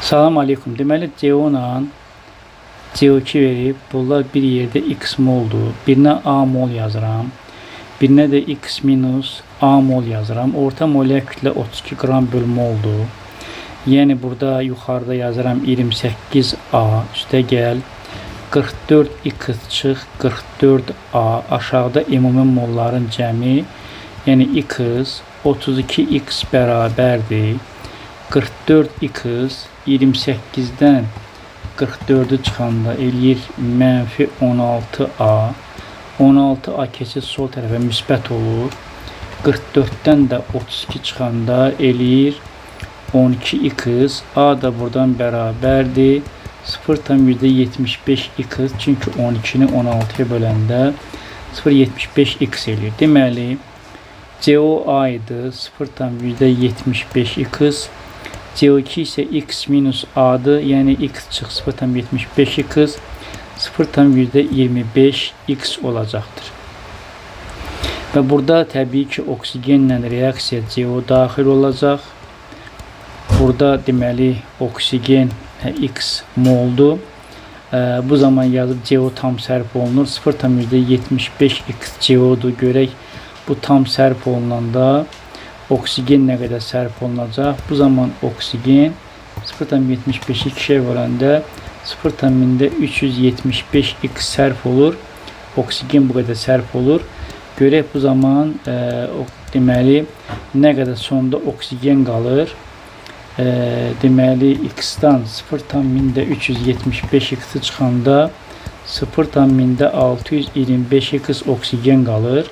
Salam aleykum. Deməli CO ilə CO2 verib, bunlar bir yerdə x moldur. Birinə A mol yazıram. Birinə də x minus A mol yazıram. Orta molekül kütlə 32 qram bölü moldur. Yəni burada yuxarıda yazıram 28A üstə gəl 44x çıx 44A aşağıda ümumi molların cəmi yəni x 32x bərabərdir 44x 28-dən 44-ü çıxanda eləyir mənfi 16A 16A keçir sol tərəfə müsbət olur 44-dən də 32 çıxanda eləyir 12x A da buradan bərabərdir 0,75x çünki 12-ni 16-ya böləndə 0,75x eləyir. Deməli CO A idi 0,75x CO2 isə x minus A-dır, yəni x çıx 0,75x 0,25x olacaqdır. Və burada təbii ki, oksigenlə reaksiya CO daxil olacaq. Burada deməli oksigen x moldur. Bu zaman yazıb CO tam sərf olunur. 0,75x CO-dur. Görək bu tam sərf olunanda oksigen nə qədər sərf olunacaq? Bu zaman oksigen 0,75'i 2'ye böləndə 0,375x sərf olur. Oksigen bu qədər sərf olur. Görək bu zaman deməli nə qədər sonda oksigen qalır? Deməli x-dan 0,375x çıxanda 0,625x oksigen qalır.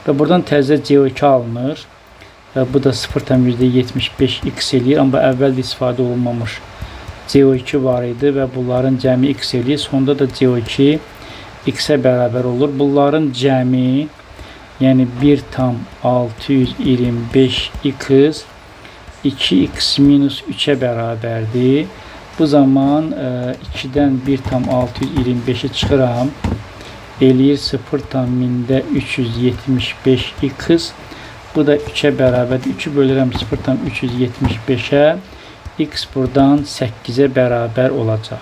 Və buradan təzə CO2 alınır. Və bu da 0,75x eləyir. Amma əvvəldə istifadə olunmamış CO2 var idi və bunların cəmi x eləyir. Sonda da CO2 x-ə bərabər olur. Bunların cəmi yəni 1,625x 2x minus 3'ə bərabərdir. Bu zaman 2-dən 1,625'i çıxıram. Eləyir 0,375x. Bu da 3'ə bərabərdir. 3'ü bölürəm 0,375'ə. X buradan 8'ə bərabər olacaq.